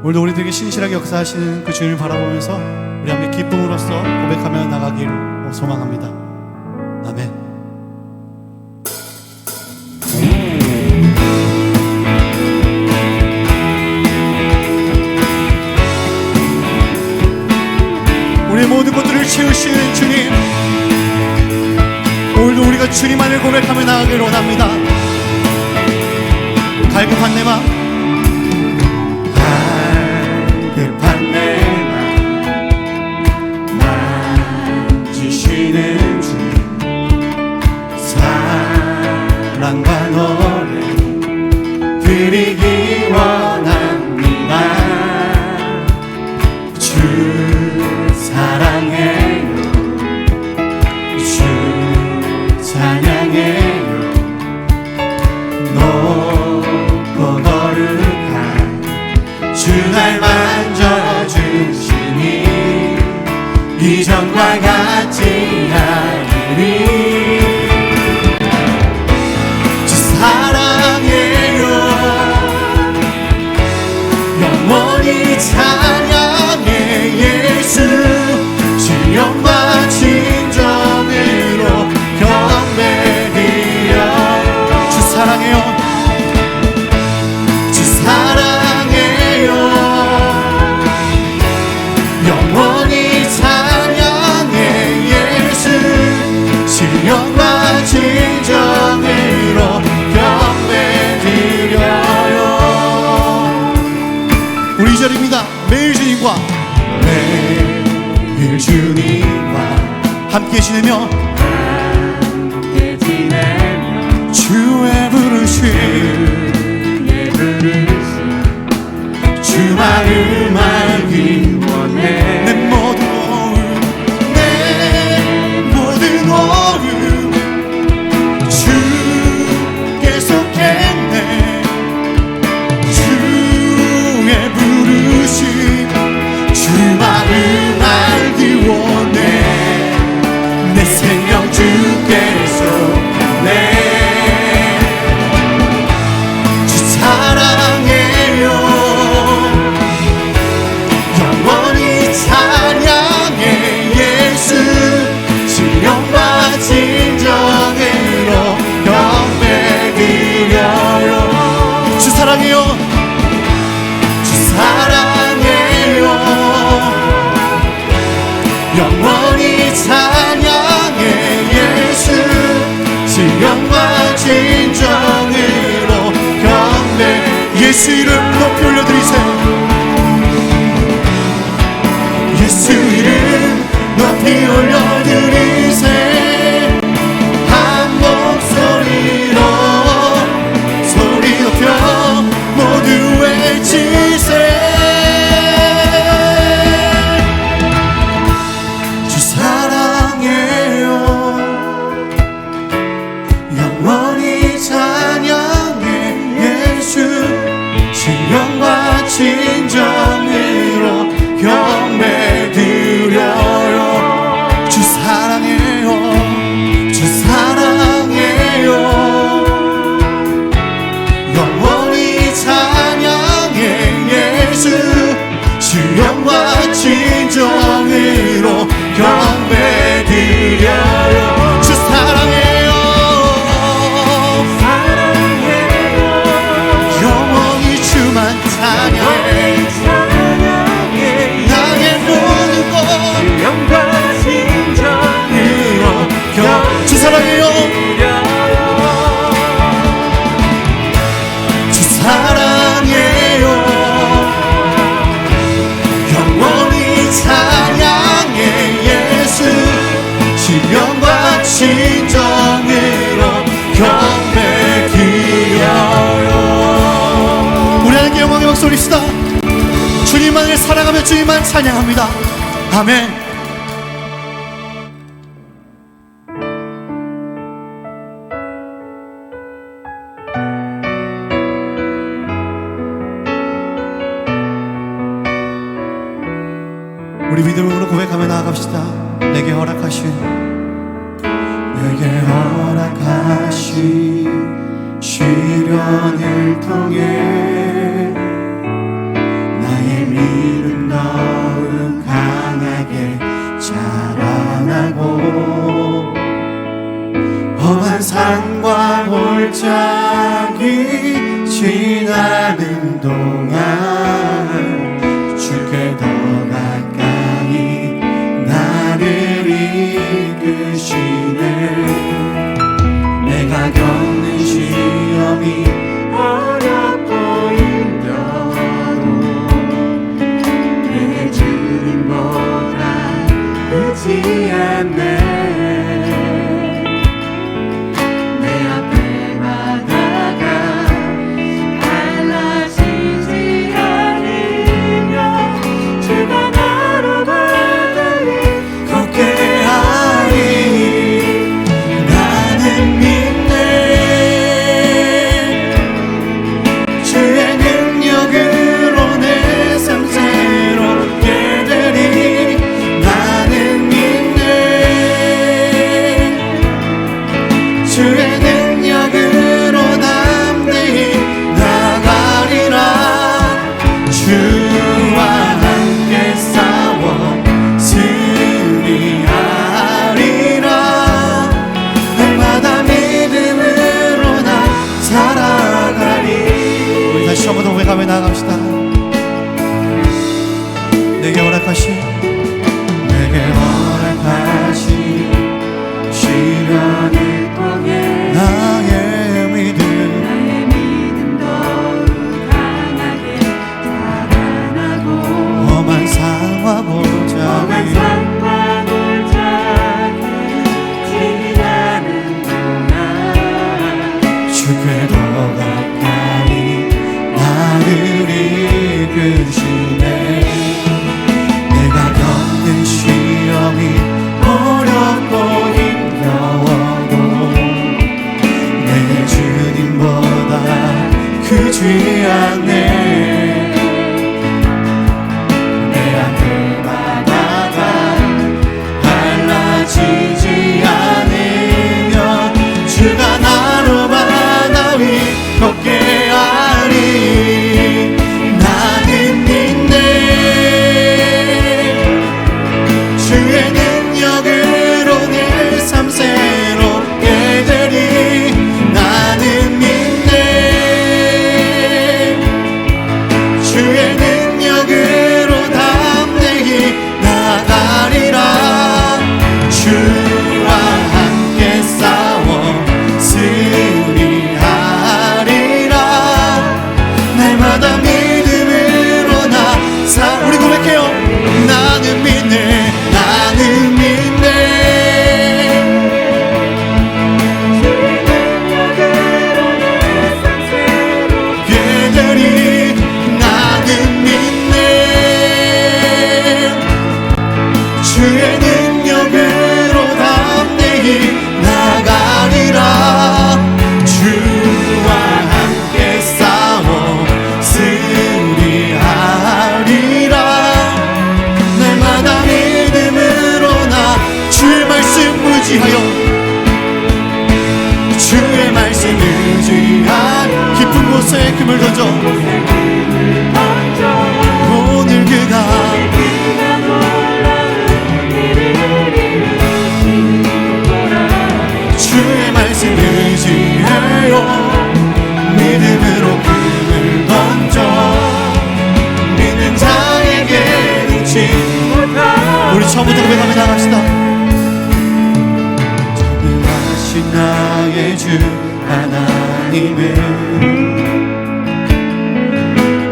오늘도 우리들에게 신실하게 역사하시는 그 주님을 바라보면서 우리 함께 기쁨으로써 고백하며 나가기를 소망합니다. 아멘. 우리의 모든 것들을 채우시는 주님, 오늘도 우리가 주님만을 고백하며 나가기를 원합니다. 갈급한 내 맘, 갈급한 내 맘 만지시는 주, 사랑과 노래 드리기 원합니다. 주 사랑해요, 주 찬양해요. 높고 거룩한 주 날 만져주시니 이전과 같지 않으리. 주 사랑해요, 영원히 찬양해 예수. 주 영과 진정으로 경배드려. 주 사랑해요, 주 사랑해요, 영원히 찬양해 예수. 주 영과 진정으로 경배드려요. 우리 2절입니다. 매일 주님과 매일 주님과 함께 지내며 함께 지내며 주의 부르심 주 마음 알기 원해. 내 모든 오름 주께 속했네. 주의 부르심 주 마음 알기 원해. 내 생명 주께 속네. 주 사랑해요, 영원히 찬양해 예수. 주 영과 진정으로 경배드려요. 주 사랑해요, 주 사랑해요, 영원히 찬양해 예수. 주 영과 진정으로 경배. 예수 이름 높이 올려드리세요. 예수 이름 높이 올려드리세. 한 목소리로 소리 높여 모두 외치세. 주 사랑해요, 영원히 찬양해 예수. 주 영과 진정으로 경배드려요. 주 사랑해요, 주 사랑해요, 영원히 찬양해 예수. 주 영과 진정으로 경배드려요. 주 사랑해요, 영원히 주만 찬양해. 나의 모든 것 영과 진정으로 주 사랑해요, 주 사랑해요, 영원히 찬양해 예수. 주 영과 진정으로 경배드려요. 우리 하나님께 영광의 박수 올립시다. 주님만을 사랑하며 주님만 찬양합니다. 아멘. 우리 믿음으로 고백하며 나아갑시다. 내게 허락하신 시련을 통해 나의 골짜기 지나는 동안 주께 더 가까이 나를 이끄시네. 내가 겪는 시험이 어렵고 힘겨도 내 주님보다 크지 않네. 한번더 고백하며 나아갑시다. 내게 허락하신 시련을 통해 나의 믿음 더욱 강하게 자라나고 험한 상과 골짜기 지나는 동안 주께 더 가까이 나를 이끄시네. 내가 겪는 시험이 어렵고 힘겨워도 내 주님보다 크지 않네. 내 앞에 바다가 갈라지지 않으면 주가 나로 바다 위 걷게 하리. 나는 믿네. 주의 능력으로 내 삶 새롭게 되리. 나는 믿네. 주의 능력으로 담대히 나가리라. 주와 함께 싸워 승리하리라. 날마다 믿음으로 나 우리 고백해요. 나는 믿네. 나는 믿네. 주의 되리. 나는 믿네. 주의 능력으로 담대히 나가리라. 주와 함께 싸워 승리하리라. 날마다 믿음으로 나 주의 말씀 의지하여 주의 말씀 의지하여 깊은 곳에 금을 던져 오늘 그가 주의 말씀 의지하여 믿음으로 금을 던져 믿는 자에게 능치 우리 처음부터 고백하며 나갑시다. 전능하신 나의 주 하나님은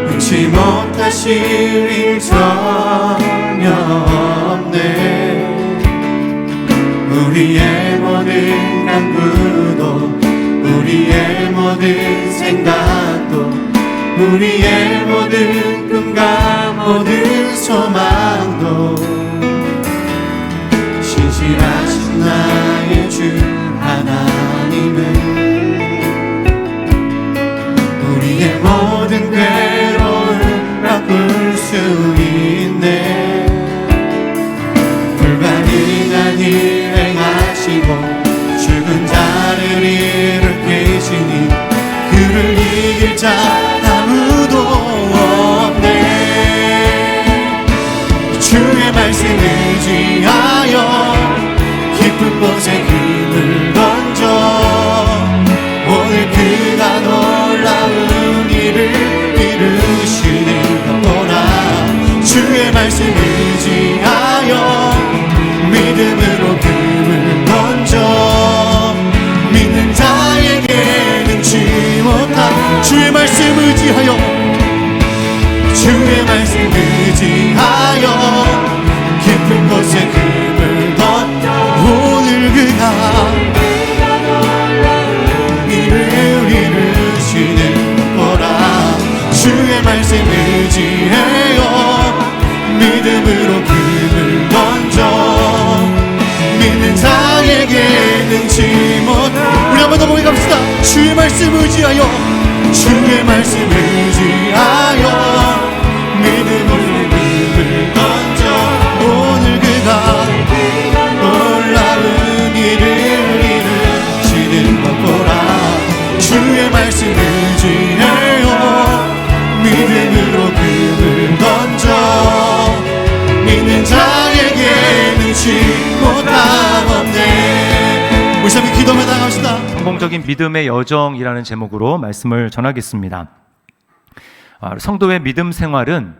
능치 못하실 일 전혀 없네. 우리의 모든 간구도 우리의 모든 생각도 우리의 모든 꿈과 모든 소망도 신실하신 나의 주 하나님은 우리의 모든 괴로움을 바꿀 수 있네. 불가능한 일 행하시고 죽은 자를 일으키시니 그를 이길 자 아무도 없네. 주의 말씀 의지하여 깊은 곳에 오늘 그가 놀라운 일을 이루시는 것보다 주의 말씀 의지하여 믿음으로 금을 던져 믿는 자에게 능치 못한 주의 말씀 의지하여 주의 말씀 의지하여 깊은 곳에 금을 던져 오늘 그가 일을 이루시는 거라 주의 말씀 의지해요 믿음으로 금을 던져 믿는 자에게 능치 못한 우리 한번 더 보기 갑시다. 주의 말씀 의지하여 주의 말씀 의지하여 믿음으로 금을 던져 오늘 그가 놀라운 일을 이루시는 것 보라 주의 말씀 의지해요 믿음으로 금을 던져 믿는 자에게 능치 못함 없네. 우리 함께 기도하며 나갑시다. 성공적인 믿음의 여정이라는 제목으로 말씀을 전하겠습니다. 성도의 믿음 생활은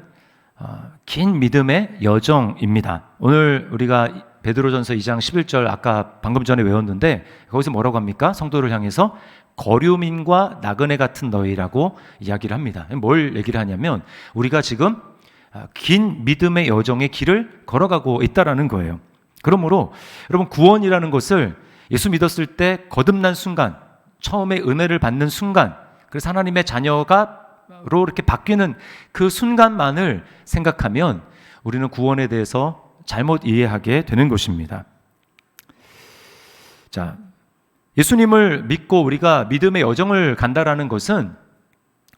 긴 믿음의 여정입니다. 오늘 우리가 베드로전서 2장 11절 아까 방금 전에 외웠는데 거기서 뭐라고 합니까? 성도를 향해서 거류민과 나그네 같은 너희라고 이야기를 합니다. 뭘 얘기를 하냐면 우리가 지금 긴 믿음의 여정의 길을 걸어가고 있다라는 거예요. 그러므로 여러분 구원이라는 것을 예수 믿었을 때 거듭난 순간, 처음에 은혜를 받는 순간, 그래서 하나님의 자녀가 로 이렇게 바뀌는 그 순간만을 생각하면 우리는 구원에 대해서 잘못 이해하게 되는 것입니다. 자, 예수님을 믿고 우리가 믿음의 여정을 간다라는 것은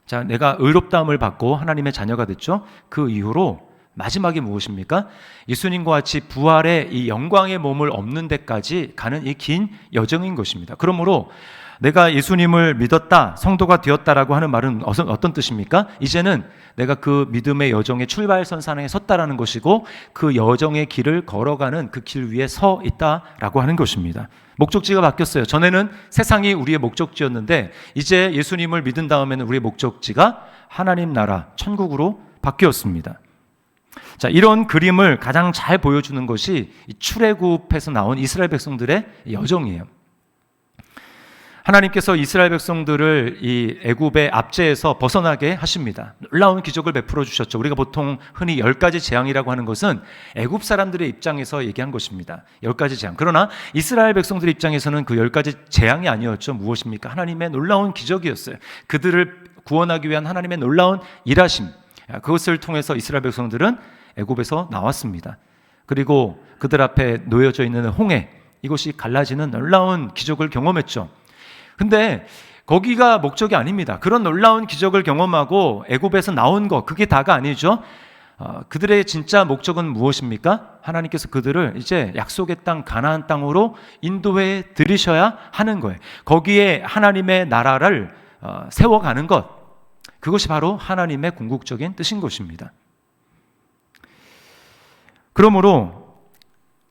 자, 내가 의롭다함을 받고 하나님의 자녀가 됐죠. 그 이후로 마지막이 무엇입니까? 예수님과 같이 부활의 이 영광의 몸을 얻는 데까지 가는 이 긴 여정인 것입니다. 그러므로 내가 예수님을 믿었다, 성도가 되었다라고 하는 말은 어떤 뜻입니까? 이제는 내가 그 믿음의 여정의 출발선상에 섰다라는 것이고 그 여정의 길을 걸어가는 그 길 위에 서 있다라고 하는 것입니다. 목적지가 바뀌었어요. 전에는 세상이 우리의 목적지였는데 이제 예수님을 믿은 다음에는 우리의 목적지가 하나님 나라, 천국으로 바뀌었습니다. 자, 이런 그림을 가장 잘 보여주는 것이 출애굽에서 나온 이스라엘 백성들의 여정이에요. 하나님께서 이스라엘 백성들을 이 애굽의 압제에서 벗어나게 하십니다. 놀라운 기적을 베풀어 주셨죠. 우리가 보통 흔히 10가지 재앙이라고 하는 것은 애굽 사람들의 입장에서 얘기한 것입니다. 10가지 재앙. 그러나 이스라엘 백성들의 입장에서는 그 10가지 재앙이 아니었죠. 무엇입니까? 하나님의 놀라운 기적이었어요. 그들을 구원하기 위한 하나님의 놀라운 일하심. 그것을 통해서 이스라엘 백성들은 애굽에서 나왔습니다. 그리고 그들 앞에 놓여져 있는 홍해, 이것이 갈라지는 놀라운 기적을 경험했죠. 근데 거기가 목적이 아닙니다. 그런 놀라운 기적을 경험하고 애굽에서 나온 것, 그게 다가 아니죠. 그들의 진짜 목적은 무엇입니까? 하나님께서 그들을 이제 약속의 땅 가나안 땅으로 인도해 들이셔야 하는 거예요. 거기에 하나님의 나라를 세워가는 것, 그것이 바로 하나님의 궁극적인 뜻인 것입니다. 그러므로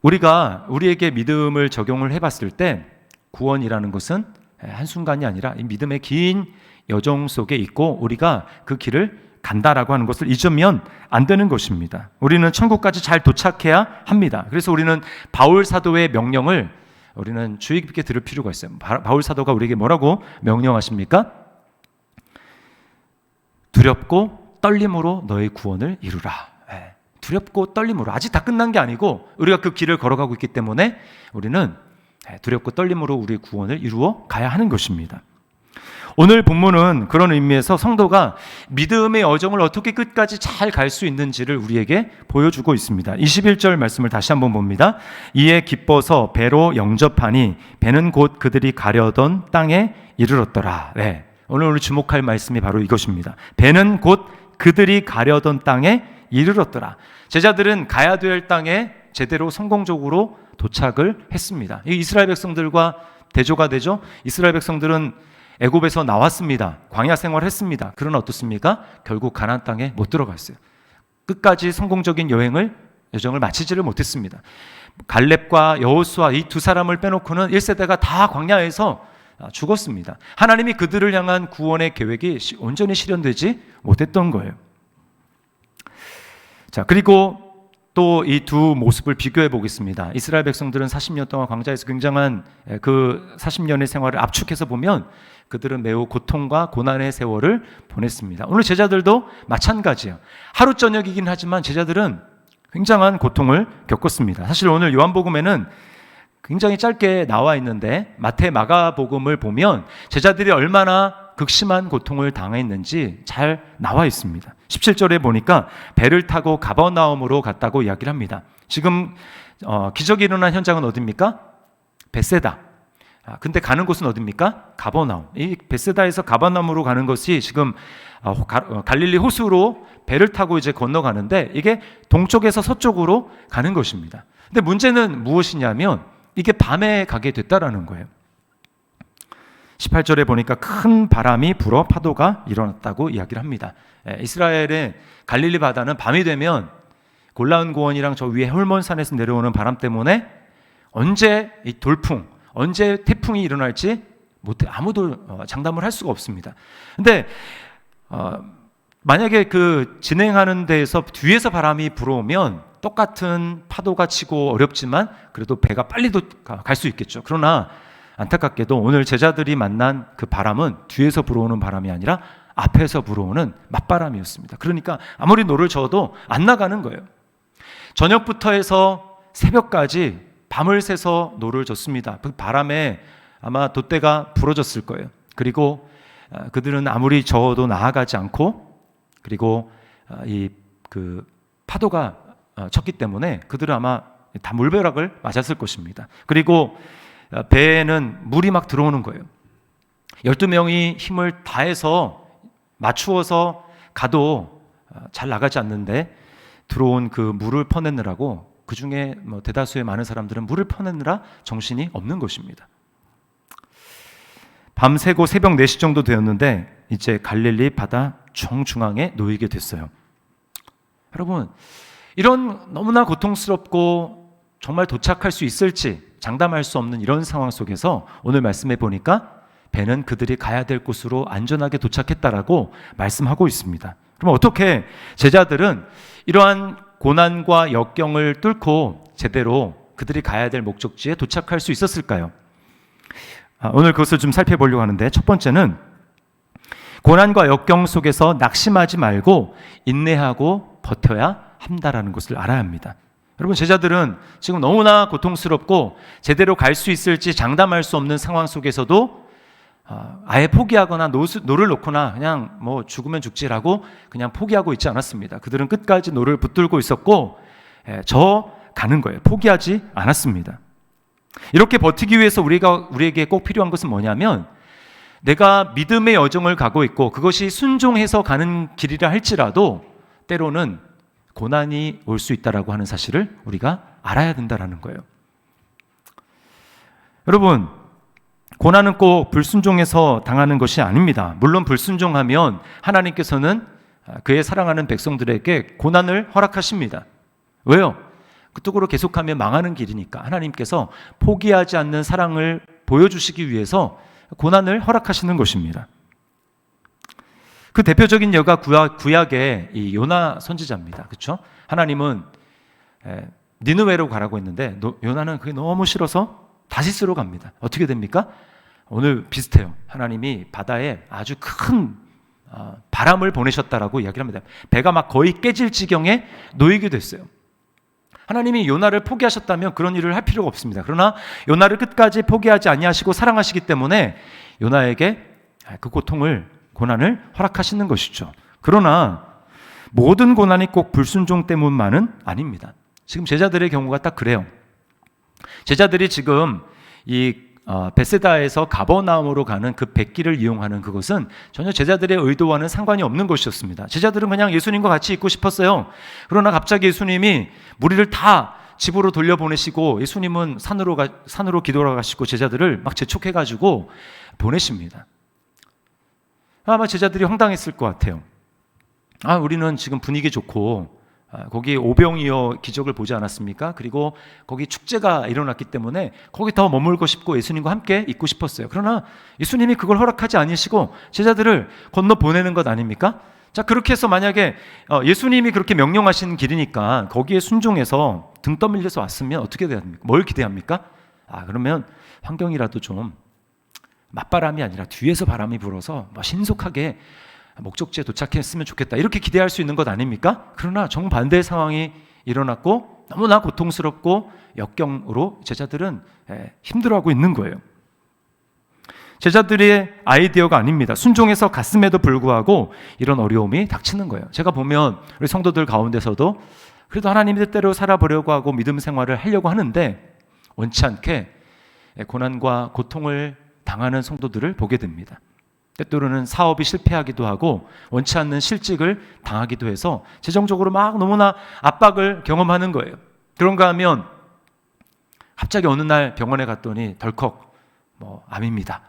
우리가 우리에게 믿음을 적용을 해봤을 때 구원이라는 것은 한순간이 아니라 이 믿음의 긴 여정 속에 있고 우리가 그 길을 간다라고 하는 것을 잊으면 안 되는 것입니다. 우리는 천국까지 잘 도착해야 합니다. 그래서 우리는 바울 사도의 명령을 우리는 주의 깊게 들을 필요가 있어요. 바울 사도가 우리에게 뭐라고 명령하십니까? 두렵고 떨림으로 너의 구원을 이루라. 두렵고 떨림으로. 아직 다 끝난 게 아니고 우리가 그 길을 걸어가고 있기 때문에 우리는 두렵고 떨림으로 우리의 구원을 이루어 가야 하는 것입니다. 오늘 본문은 그런 의미에서 성도가 믿음의 여정을 어떻게 끝까지 잘 갈 수 있는지를 우리에게 보여주고 있습니다. 21절 말씀을 다시 한번 봅니다. 이에 기뻐서 배로 영접하니 배는 곧 그들이 가려던 땅에 이르렀더라. 네. 오늘 주목할 말씀이 바로 이것입니다. 배는 곧 그들이 가려던 땅에 이르렀더라. 제자들은 가야 될 땅에 제대로 성공적으로 도착을 했습니다. 이 이스라엘 백성들과 대조가 되죠. 이스라엘 백성들은 애굽에서 나왔습니다. 광야 생활했습니다. 그러나 어떻습니까? 결국 가나안 땅에 못 들어갔어요. 끝까지 성공적인 여정을 마치지를 못했습니다. 갈렙과 여호수아 이 두 사람을 빼놓고는 1세대가 다 광야에서 죽었습니다. 하나님이 그들을 향한 구원의 계획이 온전히 실현되지 못했던 거예요. 자, 그리고 또 이 두 모습을 비교해 보겠습니다. 이스라엘 백성들은 40년 동안 광야에서 굉장한 그 40년의 생활을 압축해서 보면 그들은 매우 고통과 고난의 세월을 보냈습니다. 오늘 제자들도 마찬가지예요. 하루 저녁이긴 하지만 제자들은 굉장한 고통을 겪었습니다. 사실 오늘 요한복음에는 굉장히 짧게 나와 있는데 마태, 마가복음을 보면 제자들이 얼마나 극심한 고통을 당했는지 잘 나와 있습니다. 17절에 보니까 배를 타고 가버나움으로 갔다고 이야기를 합니다. 지금 기적이 일어난 현장은 어디입니까? 벳세다. 근데 가는 곳은 어디입니까? 가버나움. 이 벳세다에서 가버나움으로 가는 것이 지금 갈릴리 호수로 배를 타고 이제 건너가는데 이게 동쪽에서 서쪽으로 가는 것입니다. 근데 문제는 무엇이냐면 이게 밤에 가게 됐다라는 거예요. 18절에 보니까 큰 바람이 불어 파도가 일어났다고 이야기를 합니다. 이스라엘의 갈릴리 바다는 밤이 되면 골라온 고원이랑 저 위에 홀몬산에서 내려오는 바람 때문에 언제 이 돌풍, 언제 태풍이 일어날지 아무도 장담을 할 수가 없습니다. 근데 만약에 그 진행하는 데에서 뒤에서 바람이 불어오면 똑같은 파도가 치고 어렵지만 그래도 배가 빨리 갈 수 있겠죠. 그러나 안타깝게도 오늘 제자들이 만난 그 바람은 뒤에서 불어오는 바람이 아니라 앞에서 불어오는 맞바람이었습니다. 그러니까 아무리 노를 저어도 안 나가는 거예요. 저녁부터 해서 새벽까지 밤을 새서 노를 졌습니다. 그 바람에 아마 돛대가 부러졌을 거예요. 그리고 그들은 아무리 저어도 나아가지 않고 그리고 이 그 파도가 쳤기 때문에 그들은 아마 다 물벼락을 맞았을 것입니다. 그리고 배에는 물이 막 들어오는 거예요. 12명이 힘을 다해서 맞추어서 가도 잘 나가지 않는데 들어온 그 물을 퍼내느라고 그 중에 대다수의 많은 사람들은 물을 퍼내느라 정신이 없는 것입니다. 밤새고 새벽 4시 정도 되었는데 이제 갈릴리 바다 정중앙에 놓이게 됐어요. 여러분, 이런 너무나 고통스럽고 정말 도착할 수 있을지 장담할 수 없는 이런 상황 속에서 오늘 말씀해 보니까 배는 그들이 가야 될 곳으로 안전하게 도착했다라고 말씀하고 있습니다. 그럼 어떻게 제자들은 이러한 고난과 역경을 뚫고 제대로 그들이 가야 될 목적지에 도착할 수 있었을까요? 오늘 그것을 좀 살펴보려고 하는데 첫 번째는 고난과 역경 속에서 낙심하지 말고 인내하고 버텨야 한다라는 것을 알아야 합니다. 여러분, 제자들은 지금 너무나 고통스럽고 제대로 갈 수 있을지 장담할 수 없는 상황 속에서도 아예 포기하거나 노를 놓거나 그냥 뭐 죽으면 죽지라고 그냥 포기하고 있지 않았습니다. 그들은 끝까지 노를 붙들고 있었고 저 가는 거예요. 포기하지 않았습니다. 이렇게 버티기 위해서 우리에게 꼭 필요한 것은 뭐냐면 내가 믿음의 여정을 가고 있고 그것이 순종해서 가는 길이라 할지라도 때로는 고난이 올 수 있다라고 하는 사실을 우리가 알아야 된다라는 거예요. 여러분, 고난은 꼭 불순종해서 당하는 것이 아닙니다. 물론 불순종하면 하나님께서는 그의 사랑하는 백성들에게 고난을 허락하십니다. 왜요? 그쪽으로 계속하면 망하는 길이니까 하나님께서 포기하지 않는 사랑을 보여주시기 위해서 고난을 허락하시는 것입니다. 그 대표적인 예가 구약의 이 요나 선지자입니다. 그렇죠? 하나님은 니느웨로 가라고 했는데 요나는 그게 너무 싫어서 다시스로 갑니다. 어떻게 됩니까? 오늘 비슷해요. 하나님이 바다에 아주 큰 바람을 보내셨다라고 이야기를 합니다. 배가 막 거의 깨질 지경에 놓이게 됐어요. 하나님이 요나를 포기하셨다면 그런 일을 할 필요가 없습니다. 그러나 요나를 끝까지 포기하지 아니하시고 사랑하시기 때문에 요나에게 그 고난을 허락하시는 것이죠. 그러나 모든 고난이 꼭 불순종 때문만은 아닙니다. 지금 제자들의 경우가 딱 그래요. 제자들이 지금 이 벳세다에서 가버나움으로 가는 그 뱃길을 이용하는 그것은 전혀 제자들의 의도와는 상관이 없는 것이었습니다. 제자들은 그냥 예수님과 같이 있고 싶었어요. 그러나 갑자기 예수님이 무리를 다 집으로 돌려보내시고 예수님은 산으로 기도하러 가시고 제자들을 막 재촉해가지고 보내십니다. 아마 제자들이 황당했을 것 같아요. 우리는 지금 분위기 좋고 거기 오병이어 기적을 보지 않았습니까? 그리고 거기 축제가 일어났기 때문에 거기 더 머물고 싶고 예수님과 함께 있고 싶었어요. 그러나 예수님이 그걸 허락하지 않으시고 제자들을 건너 보내는 것 아닙니까? 자, 그렇게 해서 만약에 예수님이 그렇게 명령하신 길이니까 거기에 순종해서 등 떠밀려서 왔으면 어떻게 돼야 됩니까? 뭘 기대합니까? 그러면 환경이라도 좀 맞바람이 아니라 뒤에서 바람이 불어서 신속하게 목적지에 도착했으면 좋겠다, 이렇게 기대할 수 있는 것 아닙니까? 그러나 정반대의 상황이 일어났고 너무나 고통스럽고 역경으로 제자들은 힘들어하고 있는 거예요. 제자들의 아이디어가 아닙니다. 순종해서 갔음에도 불구하고 이런 어려움이 닥치는 거예요. 제가 보면 우리 성도들 가운데서도 그래도 하나님의 뜻대로 살아보려고 하고 믿음 생활을 하려고 하는데 원치 않게 고난과 고통을 당하는 성도들을 보게 됩니다. 때때로는 사업이 실패하기도 하고 원치 않는 실직을 당하기도 해서 재정적으로 막 너무나 압박을 경험하는 거예요. 그런가 하면 갑자기 어느 날 병원에 갔더니 덜컥 암입니다.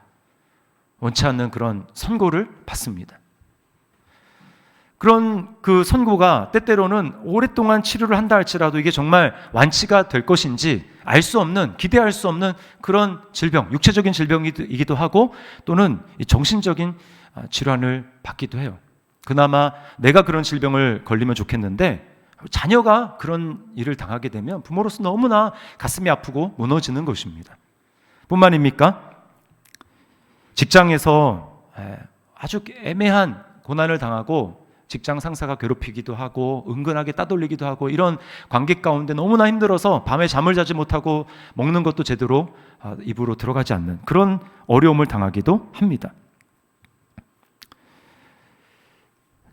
원치 않는 그런 선고를 받습니다. 그런 그 선고가 때때로는 오랫동안 치료를 한다 할지라도 이게 정말 완치가 될 것인지 알 수 없는, 기대할 수 없는 그런 질병, 육체적인 질병이기도 하고 또는 정신적인 질환을 받기도 해요. 그나마 내가 그런 질병을 걸리면 좋겠는데 자녀가 그런 일을 당하게 되면 부모로서 너무나 가슴이 아프고 무너지는 것입니다. 뿐만입니까? 직장에서 아주 애매한 고난을 당하고 직장 상사가 괴롭히기도 하고 은근하게 따돌리기도 하고 이런 관계 가운데 너무나 힘들어서 밤에 잠을 자지 못하고 먹는 것도 제대로 입으로 들어가지 않는 그런 어려움을 당하기도 합니다.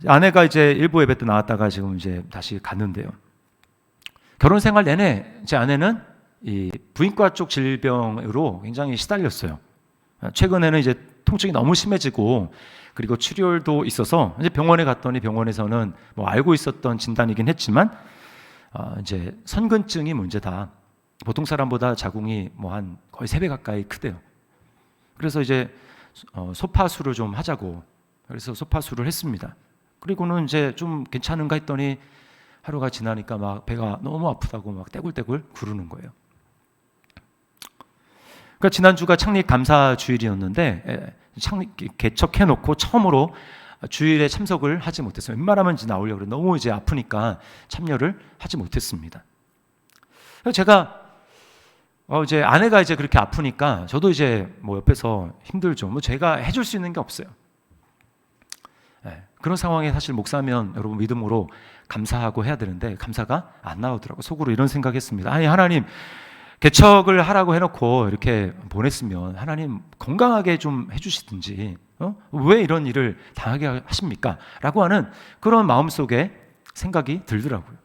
아내가 이제 일부 예배 때 나왔다가 지금 이제 다시 갔는데요. 결혼 생활 내내 제 아내는 이 부인과 쪽 질병으로 굉장히 시달렸어요. 최근에는 이제 통증이 너무 심해지고 그리고 출혈도 있어서 이제 병원에 갔더니 병원에서는 알고 있었던 진단이긴 했지만 이제 선근증이 문제다. 보통 사람보다 자궁이 한 거의 3배 가까이 크대요. 그래서 이제 소파술을 좀 하자고. 그래서 소파술을 했습니다. 그리고는 이제 좀 괜찮은가 했더니 하루가 지나니까 막 배가 너무 아프다고 막 떼굴떼굴 구르는 거예요. 그러니까 지난주가 창립 감사 주일이었는데 개척해놓고 처음으로 주일에 참석을 하지 못했어요. 웬만하면 이제 나오려고 그래. 너무 이제 아프니까 참여를 하지 못했습니다. 그래서 제가 이제 아내가 이제 그렇게 아프니까 저도 이제 옆에서 힘들죠. 제가 해줄 수 있는 게 없어요. 그런 상황에 사실 목사면 여러분 믿음으로 감사하고 해야 되는데 감사가 안 나오더라고요. 속으로 이런 생각했습니다. 아니 하나님, 개척을 하라고 해놓고 이렇게 보냈으면 하나님 건강하게 좀 해주시든지 왜 이런 일을 당하게 하십니까? 라고 하는 그런 마음속에 생각이 들더라고요.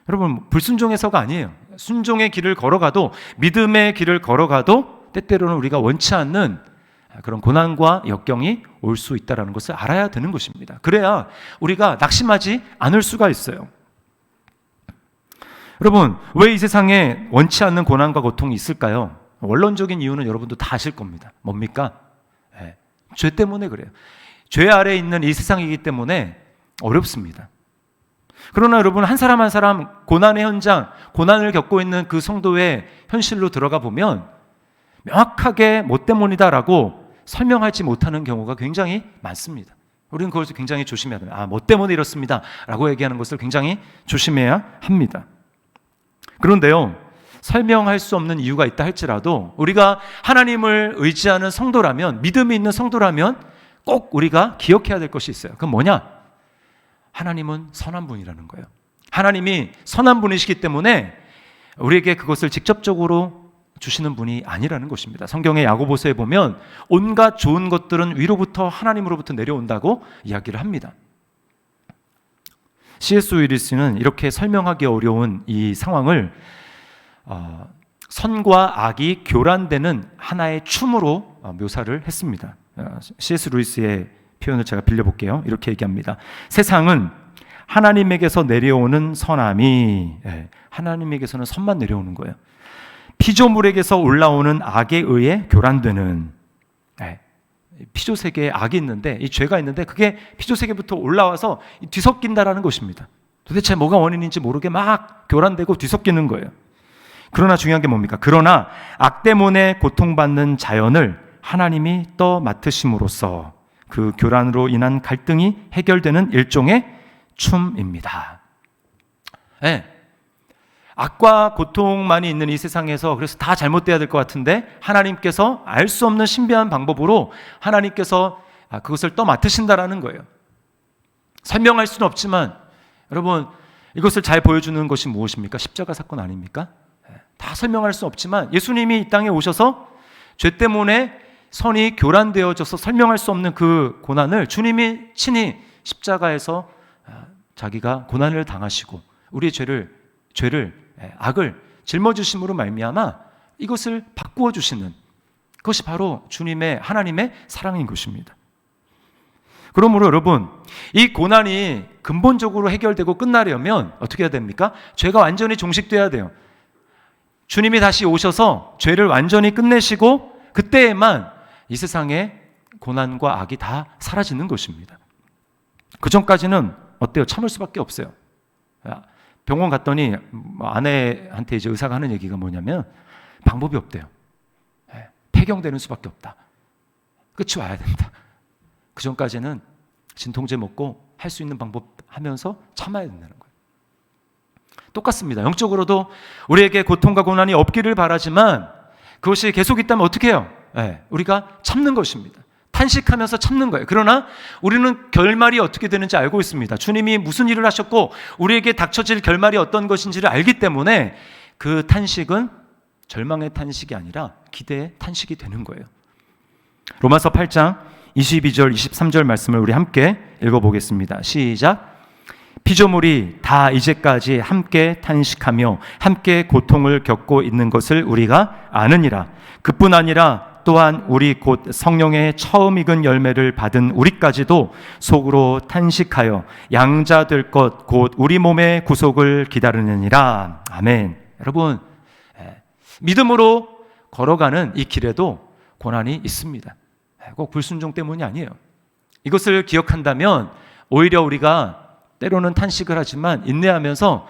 여러분, 불순종해서가 아니에요. 순종의 길을 걸어가도, 믿음의 길을 걸어가도 때때로는 우리가 원치 않는 그런 고난과 역경이 올 수 있다는 것을 알아야 되는 것입니다. 그래야 우리가 낙심하지 않을 수가 있어요. 여러분, 왜 이 세상에 원치 않는 고난과 고통이 있을까요? 원론적인 이유는 여러분도 다 아실 겁니다. 뭡니까? 죄 때문에 그래요. 죄 아래에 있는 이 세상이기 때문에 어렵습니다. 그러나 여러분, 한 사람 한 사람 고난의 현장, 고난을 겪고 있는 그 성도의 현실로 들어가 보면 명확하게 뭐 때문이다라고 설명하지 못하는 경우가 굉장히 많습니다. 우리는 그것을 굉장히 조심해야 됩니다. 뭐 때문에 이렇습니다 라고 얘기하는 것을 굉장히 조심해야 합니다. 그런데요, 설명할 수 없는 이유가 있다 할지라도 우리가 하나님을 의지하는 성도라면, 믿음이 있는 성도라면 꼭 우리가 기억해야 될 것이 있어요. 그건 뭐냐? 하나님은 선한 분이라는 거예요. 하나님이 선한 분이시기 때문에 우리에게 그것을 직접적으로 주시는 분이 아니라는 것입니다. 성경의 야고보서에 보면 온갖 좋은 것들은 위로부터 하나님으로부터 내려온다고 이야기를 합니다. C.S. 루이스는 이렇게 설명하기 어려운 이 상황을 선과 악이 교란되는 하나의 춤으로 묘사를 했습니다. C.S. 루이스의 표현을 제가 빌려볼게요. 이렇게 얘기합니다. 세상은 하나님에게서 내려오는 선함이, 하나님에게서는 선만 내려오는 거예요. 피조물에게서 올라오는 악에 의해 교란되는, 피조세계에 악이 있는데, 이 죄가 있는데 그게 피조세계부터 올라와서 뒤섞인다라는 것입니다. 도대체 뭐가 원인인지 모르게 막 교란되고 뒤섞이는 거예요. 그러나 중요한 게 뭡니까? 그러나 악 때문에 고통받는 자연을 하나님이 떠맡으심으로써 그 교란으로 인한 갈등이 해결되는 일종의 춤입니다. 네. 악과 고통만이 있는 이 세상에서 그래서 다 잘못돼야 될 것 같은데 하나님께서 알 수 없는 신비한 방법으로 하나님께서 그것을 떠맡으신다라는 거예요. 설명할 수는 없지만 여러분 이것을 잘 보여주는 것이 무엇입니까? 십자가 사건 아닙니까? 다 설명할 수 없지만 예수님이 이 땅에 오셔서 죄 때문에 선이 교란되어져서 설명할 수 없는 그 고난을 주님이 친히 십자가에서 자기가 고난을 당하시고 우리의 죄를 악을 짊어지심으로 말미암아 이것을 바꾸어 주시는 그것이 바로 주님의 하나님의 사랑인 것입니다. 그러므로 여러분 이 고난이 근본적으로 해결되고 끝나려면 어떻게 해야 됩니까? 죄가 완전히 종식돼야 돼요. 주님이 다시 오셔서 죄를 완전히 끝내시고 그때에만 이 세상의 고난과 악이 다 사라지는 것입니다. 그 전까지는 어때요? 참을 수밖에 없어요. 병원 갔더니 아내한테 이제 의사가 하는 얘기가 뭐냐면 방법이 없대요. 폐경되는 수밖에 없다. 끝이 와야 된다. 그 전까지는 진통제 먹고 할 수 있는 방법 하면서 참아야 된다는 거예요. 똑같습니다. 영적으로도 우리에게 고통과 고난이 없기를 바라지만 그것이 계속 있다면 어떻게 해요? 우리가 참는 것입니다. 탄식하면서 참는 거예요. 그러나 우리는 결말이 어떻게 되는지 알고 있습니다. 주님이 무슨 일을 하셨고 우리에게 닥쳐질 결말이 어떤 것인지를 알기 때문에 그 탄식은 절망의 탄식이 아니라 기대의 탄식이 되는 거예요. 로마서 8장 22절 23절 말씀을 우리 함께 읽어보겠습니다. 시작. 피조물이 다 이제까지 함께 탄식하며 함께 고통을 겪고 있는 것을 우리가 아느니라. 그뿐 아니라 또한 우리 곧 성령의 처음 익은 열매를 받은 우리까지도 속으로 탄식하여 양자 될 것 곧 우리 몸의 구속을 기다리느니라. 아멘. 여러분 믿음으로 걸어가는 이 길에도 고난이 있습니다. 꼭 불순종 때문이 아니에요. 이것을 기억한다면 오히려 우리가 때로는 탄식을 하지만 인내하면서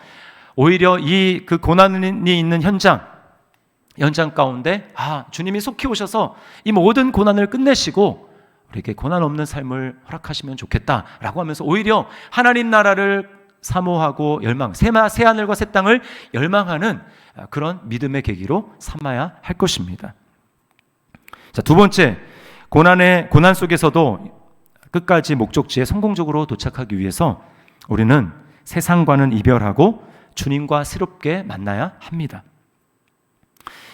오히려 이 그 고난이 있는 현장 가운데 주님이 속히 오셔서 이 모든 고난을 끝내시고 우리에게 고난 없는 삶을 허락하시면 좋겠다라고 하면서 오히려 하나님 나라를 사모하고 열망, 새하늘과 새 땅을 열망하는 그런 믿음의 계기로 삼아야 할 것입니다. 자, 두 번째, 고난 속에서도 끝까지 목적지에 성공적으로 도착하기 위해서 우리는 세상과는 이별하고 주님과 새롭게 만나야 합니다.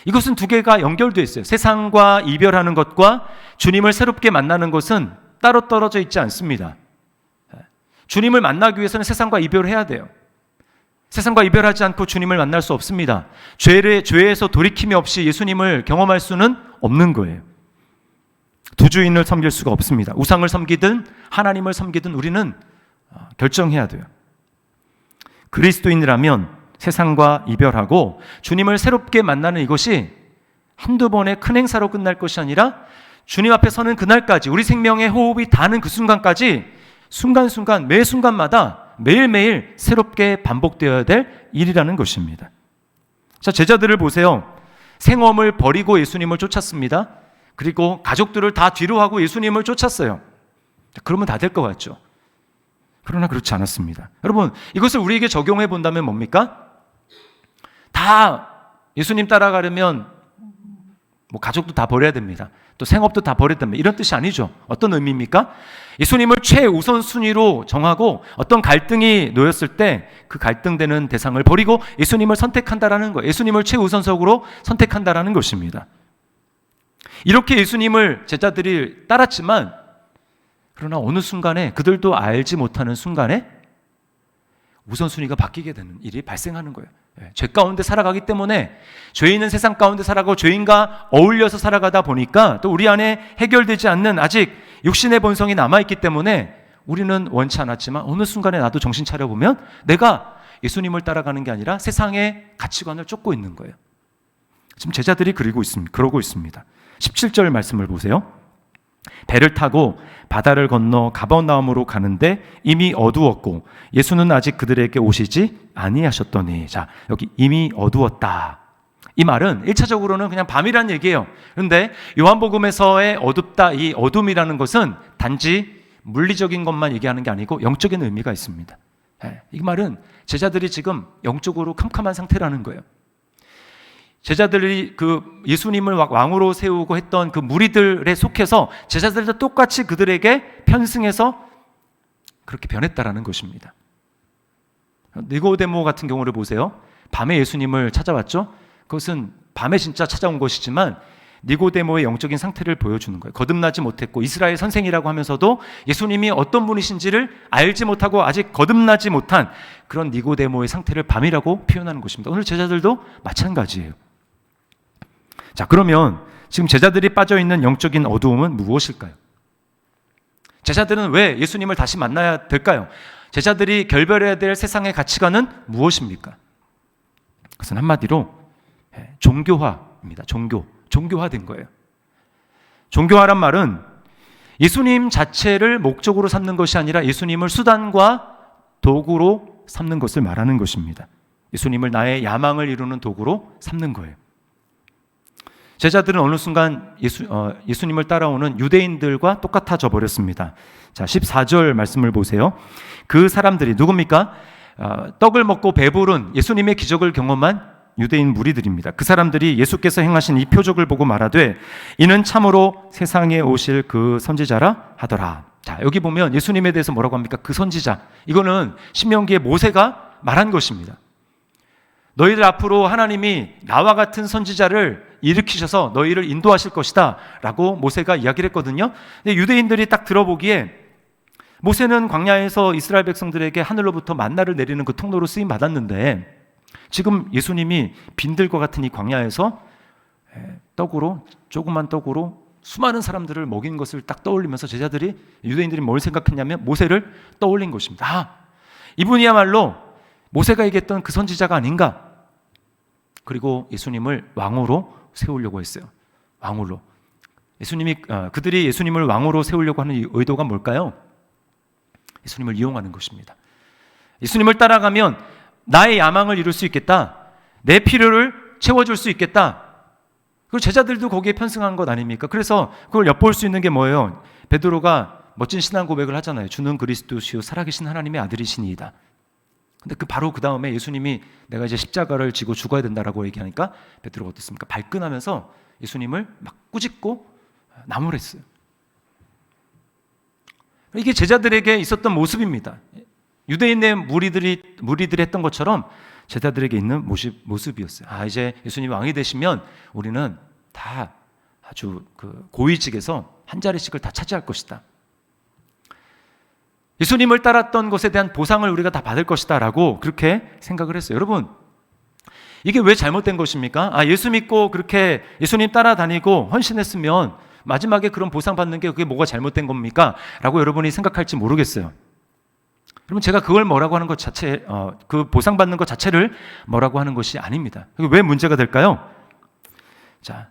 이것은 두 개가 연결되어 있어요. 세상과 이별하는 것과 주님을 새롭게 만나는 것은 따로 떨어져 있지 않습니다. 주님을 만나기 위해서는 세상과 이별을 해야 돼요. 세상과 이별하지 않고 주님을 만날 수 없습니다. 죄에서 돌이킴이 없이 예수님을 경험할 수는 없는 거예요. 두 주인을 섬길 수가 없습니다. 우상을 섬기든 하나님을 섬기든 우리는 결정해야 돼요. 그리스도인이라면 세상과 이별하고 주님을 새롭게 만나는 이것이 한두 번의 큰 행사로 끝날 것이 아니라 주님 앞에 서는 그날까지 우리 생명의 호흡이 닿는 그 순간까지 순간순간 매 순간마다 매일매일 새롭게 반복되어야 될 일이라는 것입니다. 자, 제자들을 보세요. 생업을 버리고 예수님을 쫓았습니다. 그리고 가족들을 다 뒤로 하고 예수님을 쫓았어요. 그러면 다 될 것 같죠? 그러나 그렇지 않았습니다. 여러분, 이것을 우리에게 적용해 본다면 뭡니까? 다 예수님 따라가려면 가족도 다 버려야 됩니다. 또 생업도 다 버려야 됩니다. 이런 뜻이 아니죠. 어떤 의미입니까? 예수님을 최우선순위로 정하고 어떤 갈등이 놓였을 때 그 갈등되는 대상을 버리고 예수님을 선택한다라는 거예요. 예수님을 최우선적으로 선택한다라는 것입니다. 이렇게 예수님을 제자들이 따랐지만 그러나 어느 순간에 그들도 알지 못하는 순간에 우선순위가 바뀌게 되는 일이 발생하는 거예요. 죄 가운데 살아가기 때문에 죄 있는 세상 가운데 살아가고 죄인과 어울려서 살아가다 보니까 또 우리 안에 해결되지 않는 아직 육신의 본성이 남아있기 때문에 우리는 원치 않았지만 어느 순간에 나도 정신 차려보면 내가 예수님을 따라가는 게 아니라 세상의 가치관을 쫓고 있는 거예요. 지금 제자들이 그러고 있습니다. 17절 말씀을 보세요. 배를 타고 바다를 건너 가버나움으로 가는데 이미 어두웠고 예수는 아직 그들에게 오시지 아니하셨더니, 자, 여기 이미 어두웠다. 이 말은 1차적으로는 그냥 밤이란 얘기예요. 그런데 요한복음에서의 어둡다, 이 어둠이라는 것은 단지 물리적인 것만 얘기하는 게 아니고 영적인 의미가 있습니다. 이 말은 제자들이 지금 영적으로 캄캄한 상태라는 거예요. 제자들이 그 예수님을 왕으로 세우고 했던 그 무리들에 속해서 제자들도 똑같이 그들에게 편승해서 그렇게 변했다라는 것입니다. 니고데모 같은 경우를 보세요. 밤에 예수님을 찾아왔죠. 그것은 밤에 진짜 찾아온 것이지만 니고데모의 영적인 상태를 보여주는 거예요. 거듭나지 못했고 이스라엘 선생이라고 하면서도 예수님이 어떤 분이신지를 알지 못하고 아직 거듭나지 못한 그런 니고데모의 상태를 밤이라고 표현하는 것입니다. 오늘 제자들도 마찬가지예요. 자, 그러면 지금 제자들이 빠져있는 영적인 어두움은 무엇일까요? 제자들은 왜 예수님을 다시 만나야 될까요? 제자들이 결별해야 될 세상의 가치관은 무엇입니까? 그것은 한마디로 종교화입니다. 종교화된 거예요. 종교화란 말은 예수님 자체를 목적으로 삼는 것이 아니라 예수님을 수단과 도구로 삼는 것을 말하는 것입니다. 예수님을 나의 야망을 이루는 도구로 삼는 거예요. 제자들은 어느 순간 예수님을 따라오는 유대인들과 똑같아져 버렸습니다. 자, 14절 말씀을 보세요. 그 사람들이 누굽니까? 떡을 먹고 배부른 예수님의 기적을 경험한 유대인 무리들입니다. 그 사람들이 예수께서 행하신 이 표적을 보고 말하되 이는 참으로 세상에 오실 그 선지자라 하더라. 자, 여기 보면 예수님에 대해서 뭐라고 합니까? 그 선지자. 이거는 신명기의 모세가 말한 것입니다. 너희들 앞으로 하나님이 나와 같은 선지자를 일으키셔서 너희를 인도하실 것이다 라고 모세가 이야기를 했거든요. 근데 유대인들이 딱 들어보기에 모세는 광야에서 이스라엘 백성들에게 하늘로부터 만나를 내리는 그 통로로 쓰임 받았는데 지금 예수님이 빈들과 같은 이 광야에서 떡으로, 조그만 떡으로 수많은 사람들을 먹인 것을 딱 떠올리면서 제자들이, 유대인들이 뭘 생각했냐면 모세를 떠올린 것입니다. 아, 이분이야말로 모세가 얘기했던 그 선지자가 아닌가. 그리고 예수님을 왕으로 세우려고 했어요. 왕으로. 그들이 예수님을 왕으로 세우려고 하는 이 의도가 뭘까요? 예수님을 이용하는 것입니다. 예수님을 따라가면 나의 야망을 이룰 수 있겠다. 내 필요를 채워줄 수 있겠다. 그리고 제자들도 거기에 편승한 것 아닙니까? 그래서 그걸 엿볼 수 있는 게 뭐예요? 베드로가 멋진 신앙 고백을 하잖아요. 주는 그리스도시요 살아계신 하나님의 아들이시니이다. 근데 바로 그 다음에 예수님이 내가 이제 십자가를 지고 죽어야 된다라고 얘기하니까 베드로가 어떻습니까? 발끈하면서 예수님을 막 꾸짖고 나무랬어요. 이게 제자들에게 있었던 모습입니다. 유대인의 무리들이 했던 것처럼 제자들에게 있는 모습이었어요. 아, 이제 예수님이 왕이 되시면 우리는 다 아주 그 고위직에서 한 자리씩을 다 차지할 것이다. 예수님을 따랐던 것에 대한 보상을 우리가 다 받을 것이다 라고 그렇게 생각을 했어요. 여러분, 이게 왜 잘못된 것입니까? 아, 예수 믿고 그렇게 예수님 따라다니고 헌신했으면 마지막에 그런 보상 받는 게 그게 뭐가 잘못된 겁니까? 라고 여러분이 생각할지 모르겠어요. 여러분, 제가 그걸 뭐라고 하는 것 자체, 그 보상받는 것 자체를 뭐라고 하는 것이 아닙니다. 왜 문제가 될까요? 자,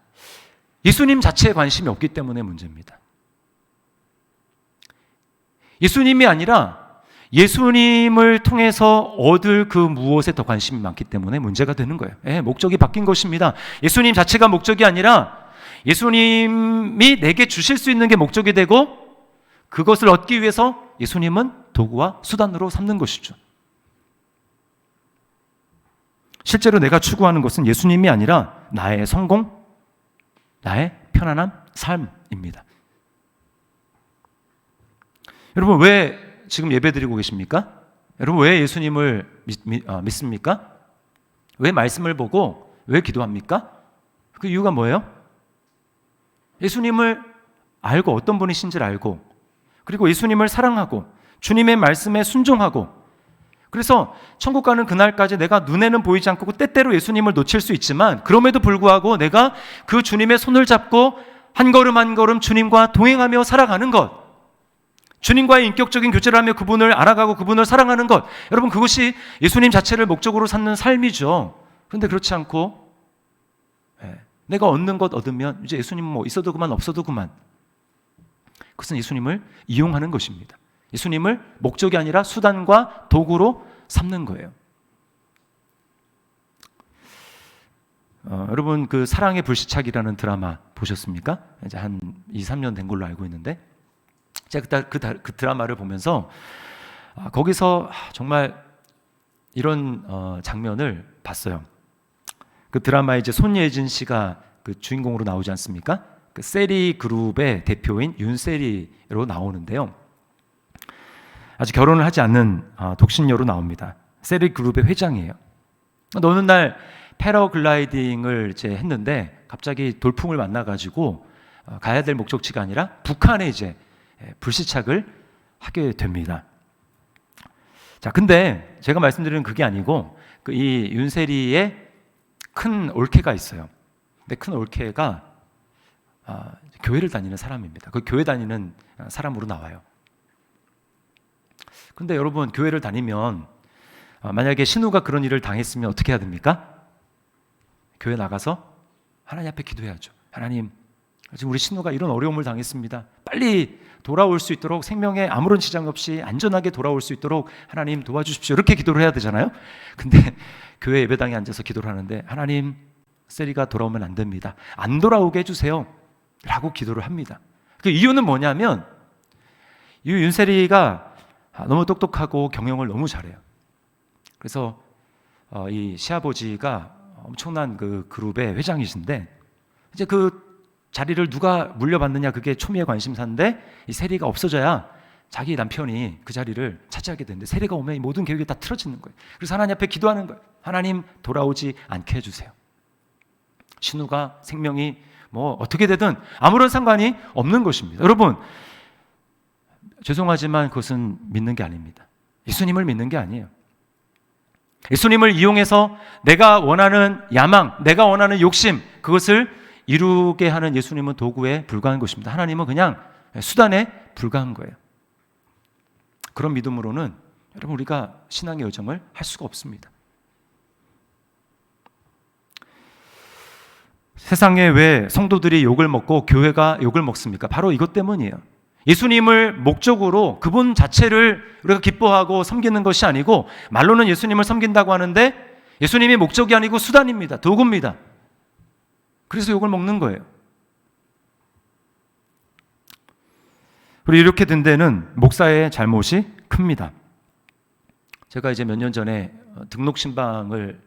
예수님 자체에 관심이 없기 때문에 문제입니다. 예수님이 아니라 예수님을 통해서 얻을 그 무엇에 더 관심이 많기 때문에 문제가 되는 거예요. 목적이 바뀐 것입니다. 예수님 자체가 목적이 아니라 예수님이 내게 주실 수 있는 게 목적이 되고 그것을 얻기 위해서 예수님은 도구와 수단으로 삼는 것이죠. 실제로 내가 추구하는 것은 예수님이 아니라 나의 성공, 나의 편안한 삶입니다. 여러분, 왜 지금 예배드리고 계십니까? 여러분, 왜 예수님을 믿습니까? 왜 말씀을 보고 왜 기도합니까? 그 이유가 뭐예요? 예수님을 알고 어떤 분이신지를 알고 그리고 예수님을 사랑하고 주님의 말씀에 순종하고 그래서 천국 가는 그날까지 내가 눈에는 보이지 않고 때때로 예수님을 놓칠 수 있지만 그럼에도 불구하고 내가 그 주님의 손을 잡고 한 걸음 한 걸음 주님과 동행하며 살아가는 것, 주님과의 인격적인 교제를 하며 그분을 알아가고 그분을 사랑하는 것, 여러분, 그것이 예수님 자체를 목적으로 삼는 삶이죠. 그런데 그렇지 않고 내가 얻는 것 얻으면 이제 예수님 뭐 있어도 그만 없어도 그만, 그것은 예수님을 이용하는 것입니다. 예수님을 목적이 아니라 수단과 도구로 삼는 거예요. 여러분 그 사랑의 불시착이라는 드라마 보셨습니까? 이제 한 2, 3년 된 걸로 알고 있는데 제가 그 드라마를 보면서 거기서 정말 이런 장면을 봤어요. 그 드라마에 이제 손예진 씨가 그 주인공으로 나오지 않습니까? 그 세리 그룹의 대표인 윤세리로 나오는데요. 아직 결혼을 하지 않는 독신녀로 나옵니다. 세리 그룹의 회장이에요. 어느 날 패러글라이딩을 이제 했는데 갑자기 돌풍을 만나가지고 가야 될 목적지가 아니라 북한에 이제 불시착을 하게 됩니다. 자, 근데 제가 말씀드리는 그게 아니고 이 윤세리의 큰 올케가 있어요. 근데 큰 올케가 교회를 다니는 사람입니다. 그 교회 다니는 사람으로 나와요. 근데 여러분 교회를 다니면 만약에 신우가 그런 일을 당했으면 어떻게 해야 됩니까? 교회 나가서 하나님 앞에 기도해야죠. 하나님, 지금 우리 신우가 이런 어려움을 당했습니다. 빨리 돌아올 수 있도록 생명에 아무런 지장 없이 안전하게 돌아올 수 있도록 하나님 도와주십시오. 이렇게 기도를 해야 되잖아요. 근데 교회 예배당에 앉아서 기도를 하는데 하나님, 세리가 돌아오면 안 됩니다. 안 돌아오게 해주세요. 라고 기도를 합니다. 그 이유는 뭐냐면 이 윤세리가 너무 똑똑하고 경영을 너무 잘해요. 그래서 이 시아버지가 엄청난 그 그룹의 회장이신데 이제 그 자리를 누가 물려받느냐 그게 초미의 관심사인데 이 세리가 없어져야 자기 남편이 그 자리를 차지하게 되는데 세리가 오면 이 모든 계획이 다 틀어지는 거예요. 그래서 하나님 앞에 기도하는 거예요. 하나님 돌아오지 않게 해주세요. 신우가 생명이 뭐 어떻게 되든 아무런 상관이 없는 것입니다. 여러분 죄송하지만 그것은 믿는 게 아닙니다. 예수님을 믿는 게 아니에요. 예수님을 이용해서 내가 원하는 야망, 내가 원하는 욕심 그것을 이루게 하는 예수님은 도구에 불과한 것입니다. 하나님은 그냥 수단에 불과한 거예요. 그런 믿음으로는 여러분 우리가 신앙의 여정을 할 수가 없습니다. 세상에 왜 성도들이 욕을 먹고 교회가 욕을 먹습니까? 바로 이것 때문이에요. 예수님을 목적으로 그분 자체를 우리가 기뻐하고 섬기는 것이 아니고 말로는 예수님을 섬긴다고 하는데 예수님이 목적이 아니고 수단입니다. 도구입니다. 그래서 욕을 먹는 거예요. 그리고 이렇게 된 데는 목사의 잘못이 큽니다. 제가 이제 몇 년 전에 등록 신방을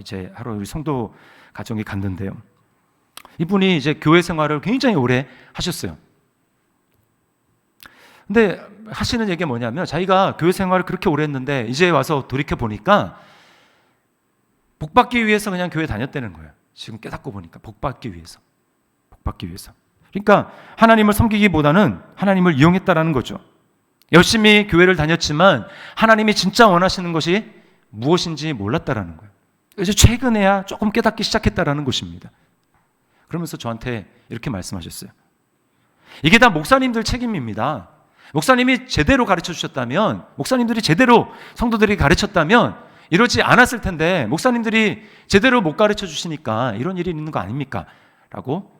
이제 하러 우리 성도 가정에 갔는데요. 이분이 이제 교회 생활을 굉장히 오래 하셨어요. 근데 하시는 얘기가 뭐냐면 자기가 교회 생활을 그렇게 오래 했는데 이제 와서 돌이켜 보니까 복 받기 위해서 그냥 교회 다녔다는 거예요. 지금 깨닫고 보니까 복 받기 위해서. 그러니까 하나님을 섬기기보다는 하나님을 이용했다라는 거죠. 열심히 교회를 다녔지만 하나님이 진짜 원하시는 것이 무엇인지 몰랐다라는 거예요. 이제 최근에야 조금 깨닫기 시작했다라는 것입니다. 그러면서 저한테 이렇게 말씀하셨어요. 이게 다 목사님들 책임입니다. 목사님이 제대로 가르쳐 주셨다면, 목사님들이 제대로 성도들에게 가르쳤다면 이러지 않았을 텐데 목사님들이 제대로 못 가르쳐 주시니까 이런 일이 있는 거 아닙니까? 라고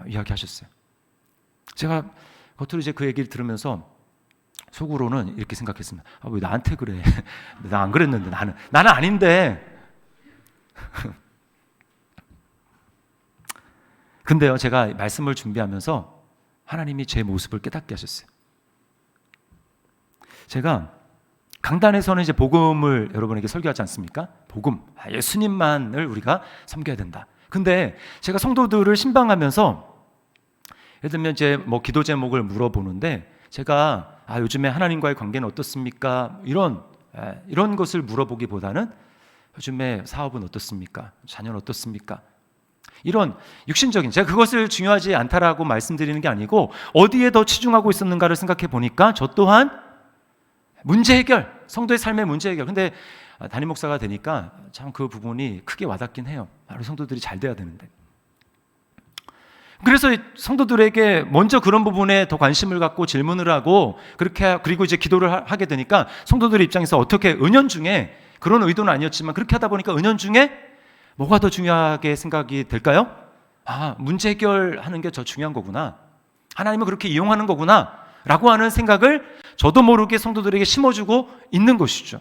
이야기하셨어요. 제가 겉으로 이제 그 얘기를 들으면서 속으로는 이렇게 생각했습니다. 왜 나한테 그래? 나 안 그랬는데 나는 아닌데. 근데요, 제가 말씀을 준비하면서 하나님이 제 모습을 깨닫게 하셨어요. 제가 강단에서는 이제 복음을 여러분에게 설교하지 않습니까? 복음, 예수님만을 우리가 섬겨야 된다. 근데 제가 성도들을 신방하면서 예를 들면 이제 뭐 기도 제목을 물어보는데 제가 요즘에 하나님과의 관계는 어떻습니까? 이런 것을 물어보기보다는 요즘에 사업은 어떻습니까? 자녀는 어떻습니까? 이런 육신적인, 제가 그것을 중요하지 않다라고 말씀드리는 게 아니고 어디에 더 치중하고 있었는가를 생각해 보니까 저 또한 문제 해결, 성도의 삶의 문제 해결. 근데 담임 목사가 되니까 참 그 부분이 크게 와닿긴 해요. 바로 성도들이 잘 돼야 되는데. 그래서 성도들에게 먼저 그런 부분에 더 관심을 갖고 질문을 하고 그리고 이제 기도를 하게 되니까 성도들의 입장에서 어떻게 은연중에 그런 의도는 아니었지만 그렇게 하다 보니까 은연중에 뭐가 더 중요하게 생각이 될까요? 문제 해결하는 게 더 중요한 거구나. 하나님은 그렇게 이용하는 거구나 라고 하는 생각을 저도 모르게 성도들에게 심어주고 있는 것이죠.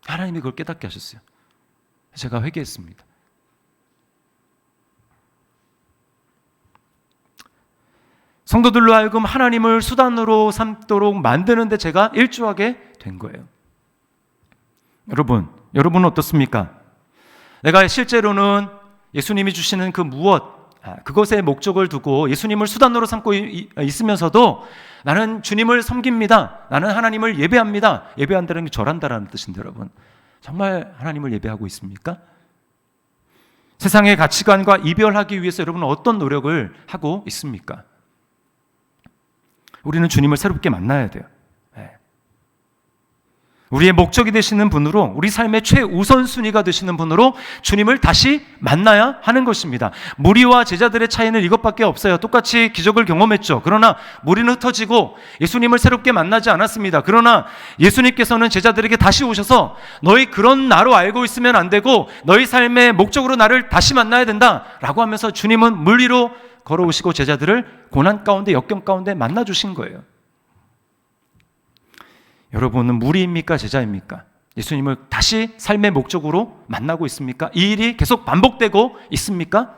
하나님이 그걸 깨닫게 하셨어요. 제가 회개했습니다. 성도들로 하여금 하나님을 수단으로 삼도록 만드는데 제가 일조하게 된 거예요. 여러분은 어떻습니까? 내가 실제로는 예수님이 주시는 그 그것의 목적을 두고 예수님을 수단으로 삼고 있으면서도 나는 주님을 섬깁니다. 나는 하나님을 예배합니다. 예배한다는 게 절한다라는 뜻인데 여러분, 정말 하나님을 예배하고 있습니까? 세상의 가치관과 이별하기 위해서 여러분은 어떤 노력을 하고 있습니까? 우리는 주님을 새롭게 만나야 돼요. 우리의 목적이 되시는 분으로, 우리 삶의 최우선순위가 되시는 분으로 주님을 다시 만나야 하는 것입니다. 무리와 제자들의 차이는 이것밖에 없어요. 똑같이 기적을 경험했죠. 그러나 무리는 흩어지고 예수님을 새롭게 만나지 않았습니다. 그러나 예수님께서는 제자들에게 다시 오셔서 너희 그런 나로 알고 있으면 안 되고 너희 삶의 목적으로 나를 다시 만나야 된다 라고 하면서 주님은 물 위로 걸어오시고 제자들을 고난 가운데, 역경 가운데 만나주신 거예요. 여러분은 무리입니까? 제자입니까? 예수님을 다시 삶의 목적으로 만나고 있습니까? 이 일이 계속 반복되고 있습니까?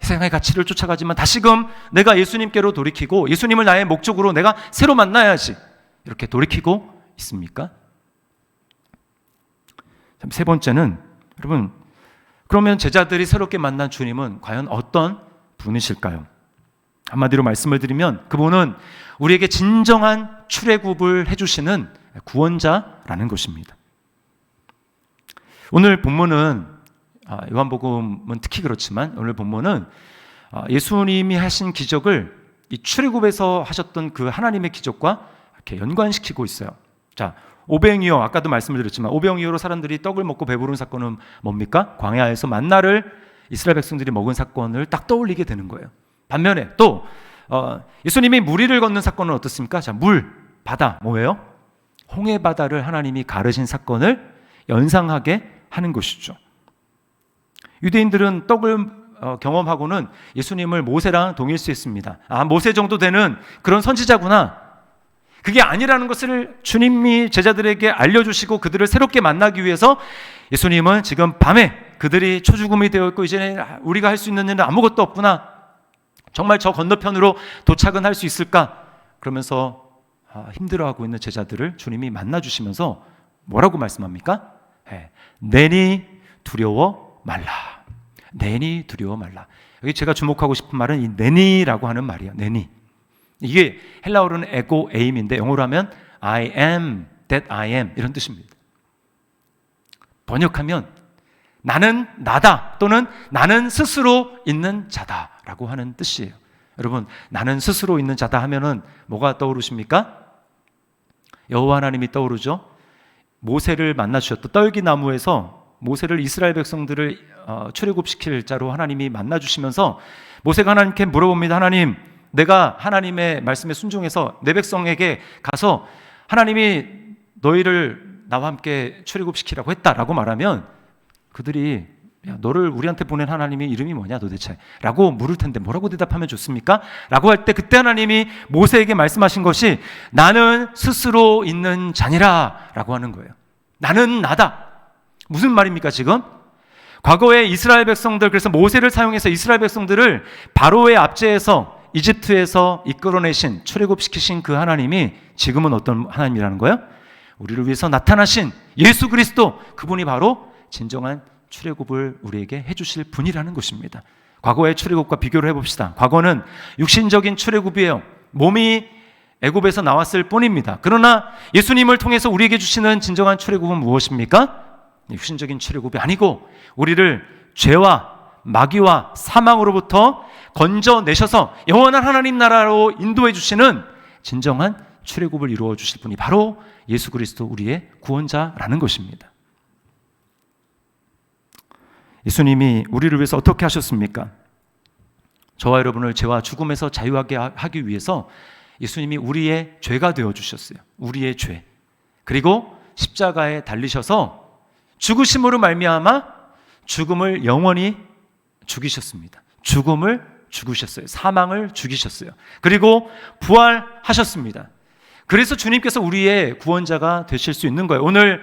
세상의 가치를 쫓아가지만 다시금 내가 예수님께로 돌이키고 예수님을 나의 목적으로 내가 새로 만나야지 이렇게 돌이키고 있습니까? 세 번째는 여러분, 그러면 제자들이 새롭게 만난 주님은 과연 어떤 분이실까요? 한마디로 말씀을 드리면 그분은 우리에게 진정한 출애굽을 해주시는 구원자라는 것입니다. 오늘 본문은 요한복음은 특히 그렇지만 오늘 본문은 예수님이 하신 기적을 이 출애굽에서 하셨던 그 하나님의 기적과 이렇게 연관시키고 있어요. 자, 오병이어, 아까도 말씀을 드렸지만 오병이어로 사람들이 떡을 먹고 배부른 사건은 뭡니까? 광야에서 만나를 이스라엘 백성들이 먹은 사건을 딱 떠올리게 되는 거예요. 반면에 또 예수님이 물 위를 걷는 사건은 어떻습니까? 자, 바다, 뭐예요? 홍해 바다를 하나님이 가르신 사건을 연상하게 하는 것이죠. 유대인들은 떡을 경험하고는 예수님을 모세랑 동일시했습니다. 모세 정도 되는 그런 선지자구나. 그게 아니라는 것을 주님이 제자들에게 알려주시고 그들을 새롭게 만나기 위해서 예수님은 지금 밤에 그들이 초죽음이 되어 있고 이제 우리가 할 수 있는 일은 아무것도 없구나. 정말 저 건너편으로 도착은 할 수 있을까? 그러면서 힘들어하고 있는 제자들을 주님이 만나주시면서 뭐라고 말씀합니까? 내니 두려워 말라. 내니 두려워 말라. 여기 제가 주목하고 싶은 말은 이 내니라고 하는 말이에요. 내니. 이게 헬라어로는 에고 에임인데 영어로 하면 I am that I am 이런 뜻입니다. 번역하면 나는 나다 또는 나는 스스로 있는 자다라고 하는 뜻이에요. 여러분, 나는 스스로 있는 자다 하면은 뭐가 떠오르십니까? 여호와 하나님이 떠오르죠. 모세를 만나 주셨던 떨기나무에서 모세를 이스라엘 백성들을 출애굽시킬 자로 하나님이 만나 주시면서 모세가 하나님께 물어봅니다. 하나님, 내가 하나님의 말씀에 순종해서 내 백성에게 가서 하나님이 너희를 나와 함께 출애굽시키라고 했다라고 말하면 그들이 야, 너를 우리한테 보낸 하나님의 이름이 뭐냐 도대체? 라고 물을 텐데 뭐라고 대답하면 좋습니까? 라고 할 때 그때 하나님이 모세에게 말씀하신 것이 나는 스스로 있는 자니라 라고 하는 거예요. 나는 나다. 무슨 말입니까 지금? 과거에 이스라엘 백성들, 그래서 모세를 사용해서 이스라엘 백성들을 바로의 압제에서 이집트에서 이끌어내신, 출애굽시키신 그 하나님이 지금은 어떤 하나님이라는 거예요? 우리를 위해서 나타나신 예수 그리스도, 그분이 바로 진정한 출애굽을 우리에게 해주실 분이라는 것입니다. 과거의 출애굽과 비교를 해봅시다. 과거는 육신적인 출애굽이에요. 몸이 애굽에서 나왔을 뿐입니다. 그러나 예수님을 통해서 우리에게 주시는 진정한 출애굽은 무엇입니까? 육신적인 출애굽이 아니고 우리를 죄와 마귀와 사망으로부터 건져내셔서 영원한 하나님 나라로 인도해 주시는 진정한 출애굽을 이루어 주실 분이 바로 예수 그리스도 우리의 구원자라는 것입니다. 예수님이 우리를 위해서 어떻게 하셨습니까? 저와 여러분을 죄와 죽음에서 자유하게 하기 위해서 예수님이 우리의 죄가 되어주셨어요. 우리의 죄. 그리고 십자가에 달리셔서 죽으심으로 말미암아 죽음을 영원히 죽이셨습니다. 죽음을 죽으셨어요. 사망을 죽이셨어요. 그리고 부활하셨습니다. 그래서 주님께서 우리의 구원자가 되실 수 있는 거예요. 오늘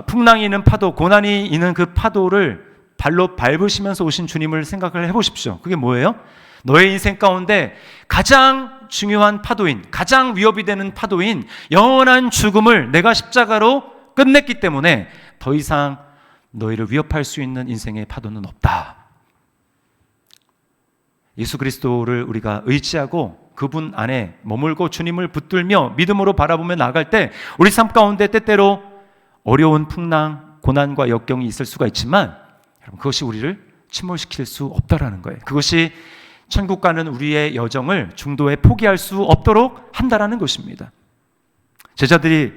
풍랑이 있는 파도, 고난이 있는 그 파도를 발로 밟으시면서 오신 주님을 생각을 해보십시오. 그게 뭐예요? 너의 인생 가운데 가장 중요한 파도인, 가장 위협이 되는 파도인 영원한 죽음을 내가 십자가로 끝냈기 때문에 더 이상 너희를 위협할 수 있는 인생의 파도는 없다. 예수 그리스도를 우리가 의지하고 그분 안에 머물고 주님을 붙들며 믿음으로 바라보며 나아갈 때 우리 삶 가운데 때때로 어려운 풍랑, 고난과 역경이 있을 수가 있지만 여러분, 그것이 우리를 침몰시킬 수 없다라는 거예요. 그것이 천국 가는 우리의 여정을 중도에 포기할 수 없도록 한다라는 것입니다. 제자들이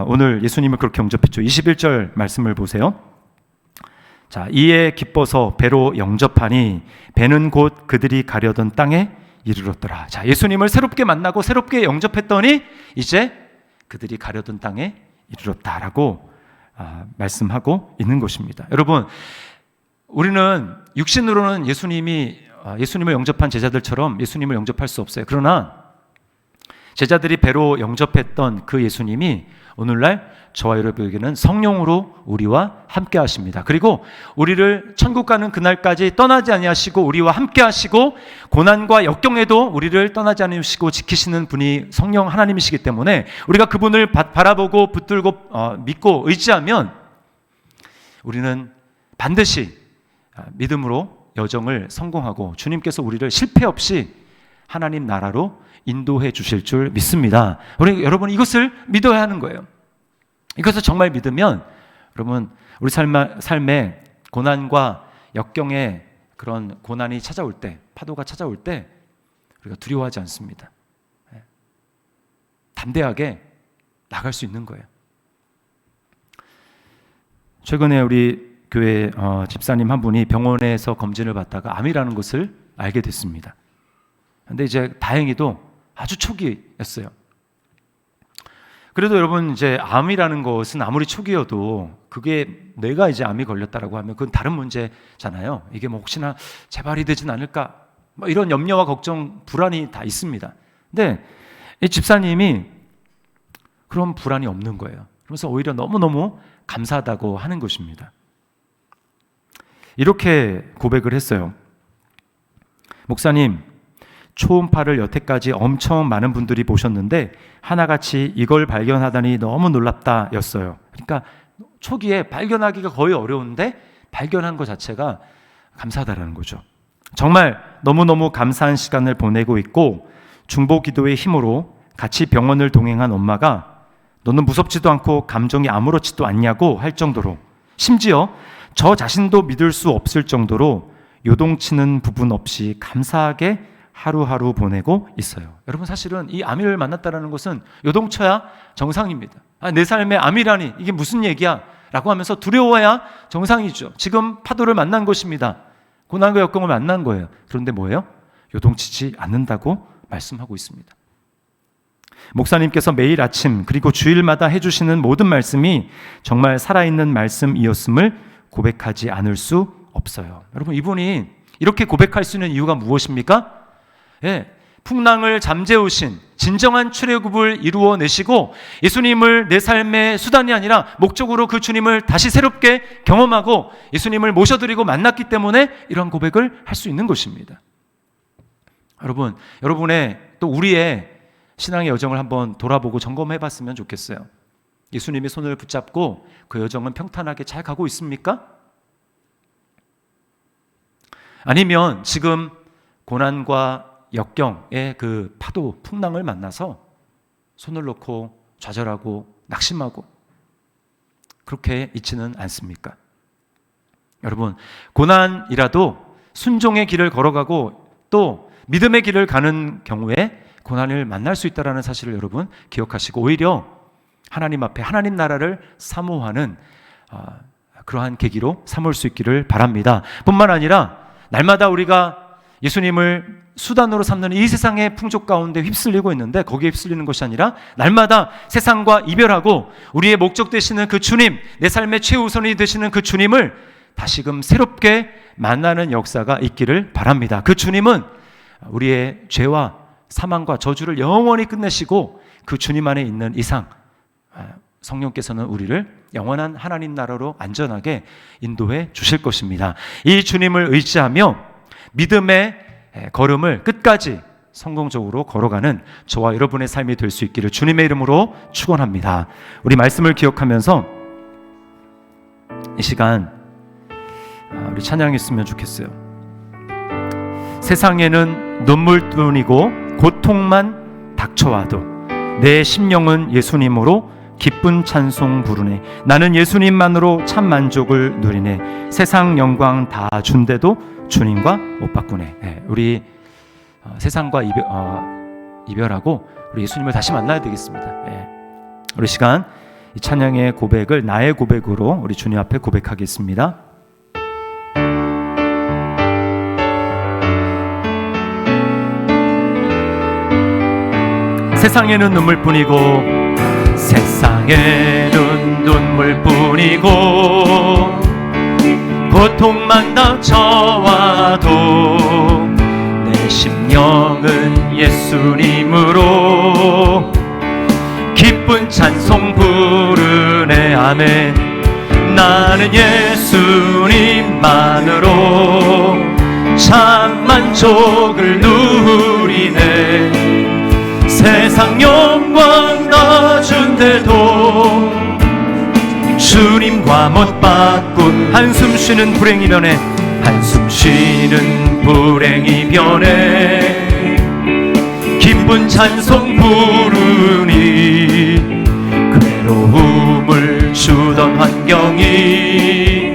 오늘 예수님을 그렇게 영접했죠. 21절 말씀을 보세요. 자, 이에 기뻐서 배로 영접하니 배는 곧 그들이 가려던 땅에 이르렀더라. 자, 예수님을 새롭게 만나고 새롭게 영접했더니 이제 그들이 가려던 땅에 이르렀다라고 말씀하고 있는 것입니다. 여러분, 우리는 육신으로는 예수님을 영접한 제자들처럼 예수님을 영접할 수 없어요. 그러나 제자들이 배로 영접했던 그 예수님이 오늘날 저와 여러분에게는 성령으로 우리와 함께 하십니다. 그리고 우리를 천국 가는 그날까지 떠나지 아니하시고 우리와 함께 하시고 고난과 역경에도 우리를 떠나지 않으시고 지키시는 분이 성령 하나님이시기 때문에 우리가 그분을 바라보고 붙들고 믿고 의지하면 우리는 반드시 믿음으로 여정을 성공하고 주님께서 우리를 실패 없이 하나님 나라로 인도해 주실 줄 믿습니다. 여러분, 이것을 믿어야 하는 거예요. 이것을 정말 믿으면 여러분, 우리 삶에 고난과 역경의 그런 고난이 찾아올 때, 파도가 찾아올 때 우리가 두려워하지 않습니다. 담대하게 나갈 수 있는 거예요. 최근에 우리 교회 집사님 한 분이 병원에서 검진을 받다가 암이라는 것을 알게 됐습니다. 그런데 이제 다행히도 아주 초기였어요. 그래도 여러분, 이제 암이라는 것은 아무리 초기여도 그게 내가 이제 암이 걸렸다라고 하면 그건 다른 문제잖아요. 이게 뭐 혹시나 재발이 되진 않을까, 뭐 이런 염려와 걱정, 불안이 다 있습니다. 근데 이 집사님이 그런 불안이 없는 거예요. 그러면서 오히려 너무너무 감사하다고 하는 것입니다. 이렇게 고백을 했어요. 목사님, 초음파를 여태까지 엄청 많은 분들이 보셨는데 하나같이 이걸 발견하다니 너무 놀랍다 였어요. 그러니까 초기에 발견하기가 거의 어려운데 발견한 것 자체가 감사하다라는 거죠. 정말 너무너무 감사한 시간을 보내고 있고 중보기도의 힘으로 같이 병원을 동행한 엄마가 너는 무섭지도 않고 감정이 아무렇지도 않냐고 할 정도로, 심지어 저 자신도 믿을 수 없을 정도로 요동치는 부분 없이 감사하게 하루하루 보내고 있어요. 여러분, 사실은 이 암을 만났다는 것은 요동쳐야 정상입니다. 내 삶에 암이라니 이게 무슨 얘기야? 라고 하면서 두려워야 정상이죠. 지금 파도를 만난 것입니다. 고난과 역경을 만난 거예요. 그런데 뭐예요? 요동치지 않는다고 말씀하고 있습니다. 목사님께서 매일 아침 그리고 주일마다 해주시는 모든 말씀이 정말 살아있는 말씀이었음을 고백하지 않을 수 없어요. 여러분, 이분이 이렇게 고백할 수 있는 이유가 무엇입니까? 풍랑을 잠재우신 진정한 출애굽을 이루어내시고 예수님을 내 삶의 수단이 아니라 목적으로 그 주님을 다시 새롭게 경험하고 예수님을 모셔드리고 만났기 때문에 이런 고백을 할 수 있는 것입니다. 여러분, 여러분의 또 우리의 신앙의 여정을 한번 돌아보고 점검해 봤으면 좋겠어요. 예수님의 손을 붙잡고 그 여정은 평탄하게 잘 가고 있습니까? 아니면 지금 고난과 역경의 그 파도, 풍랑을 만나서 손을 놓고 좌절하고 낙심하고 그렇게 있지는 않습니까? 여러분, 고난이라도 순종의 길을 걸어가고 또 믿음의 길을 가는 경우에 고난을 만날 수 있다는 사실을 여러분 기억하시고 오히려 하나님 앞에 하나님 나라를 사모하는 그러한 계기로 삼을 수 있기를 바랍니다. 뿐만 아니라 날마다 우리가 예수님을 수단으로 삼는 이 세상의 풍족 가운데 휩쓸리고 있는데 거기에 휩쓸리는 것이 아니라 날마다 세상과 이별하고 우리의 목적 되시는 그 주님, 내 삶의 최우선이 되시는 그 주님을 다시금 새롭게 만나는 역사가 있기를 바랍니다. 그 주님은 우리의 죄와 사망과 저주를 영원히 끝내시고 그 주님 안에 있는 이상 성령께서는 우리를 영원한 하나님 나라로 안전하게 인도해 주실 것입니다. 이 주님을 의지하며 믿음의 걸음을 끝까지 성공적으로 걸어가는 저와 여러분의 삶이 될 수 있기를 주님의 이름으로 축원합니다. 우리 말씀을 기억하면서 이 시간 우리 찬양했으면 좋겠어요. 세상에는 눈물뿐이고 고통만 닥쳐와도 내 심령은 예수님으로 기쁜 찬송 부르네. 나는 예수님만으로 참 만족을 누리네. 세상 영광 다 준대도 주님과 못 바꾸네. 우리 세상과 이별하고 우리 예수님을 다시 만나야 되겠습니다. 우리 시간 이 찬양의 고백을 나의 고백으로 우리 주님 앞에 고백하겠습니다. 세상에는 눈물뿐이고 세상에는 눈물뿐이고 고통만 닥쳐와도 내 심령은 예수님으로 기쁜 찬송 부르네. 아멘. 나는 예수님만으로 참 만족을 누리네. 세상 영광 다 준대도 주님과 못 바꾼 한숨 쉬는 불행 이변에 한숨 쉬는 불행 이변에 기쁜 찬송 부르니 괴로움을 주던 환경이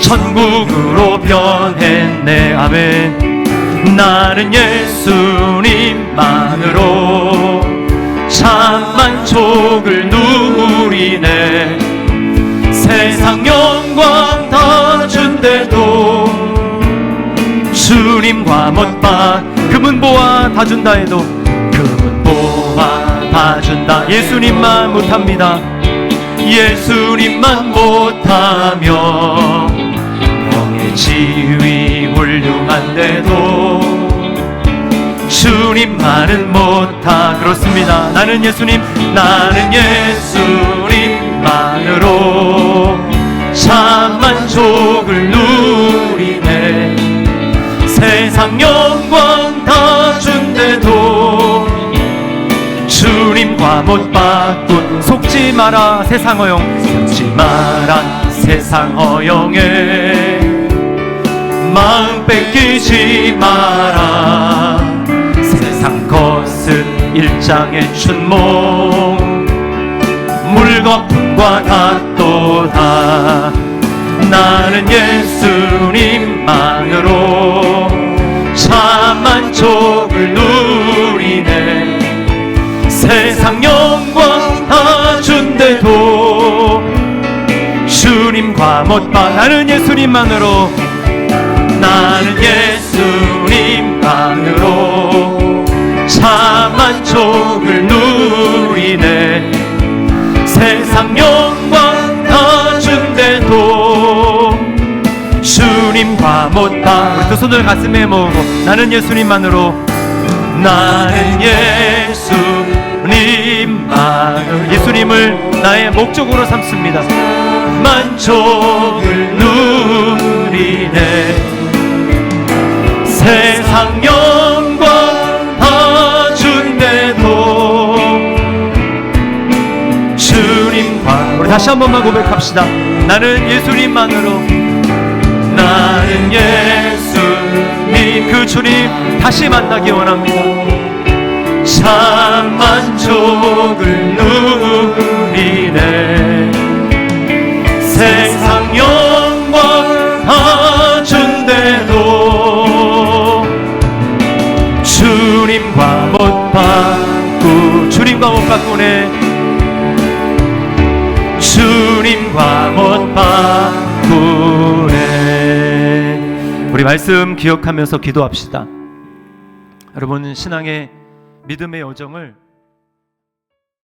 천국으로 변했네. 아멘. 나는 예수님만으로 참 만족을 누리네. 세상 영광 다 준대도 주님과 못 바 금은보화 다 준다 해도 금은보화 다 준다. 예수님만 못합니다. 예수님만 못하며 명예 지위 훌륭한데도 주님만은 못하. 그렇습니다. 나는 예수님만으로 참 만족을 누리네. 세상 영광 다 준대도 주님과 못 바꾼 속지 마라 세상 허영 속지 마라 세상 허영에 마음 뺏기지 마라. 세상 것은 일장의 춘몽 물거품과 같도다. 나는 예수님만으로 참 만족을 누리네. 세상 영광 다 준대도 주님과 못 봐. 나는 예수님만으로 참 만족을 누리네. 세상 영광 다 준대도 주님과 못 봐. 우리 두 손을 가슴에 모으고 나는 예수님만으로 예수님을 나의 목적으로 삼습니다. 만족을 누리네. 세상 영광 다 준대도 주님과 우리 다시 한 번만 고백합시다. 나는 예수님만으로 그 주님 다시 만나기 원합니다. 참 만족을 누리네. 세상 영광 다 준대도 주님과 못 바꾸네. 주님과 못 바꾸네. 우리 말씀 기억하면서 기도합시다. 여러분 신앙의 믿음의 여정을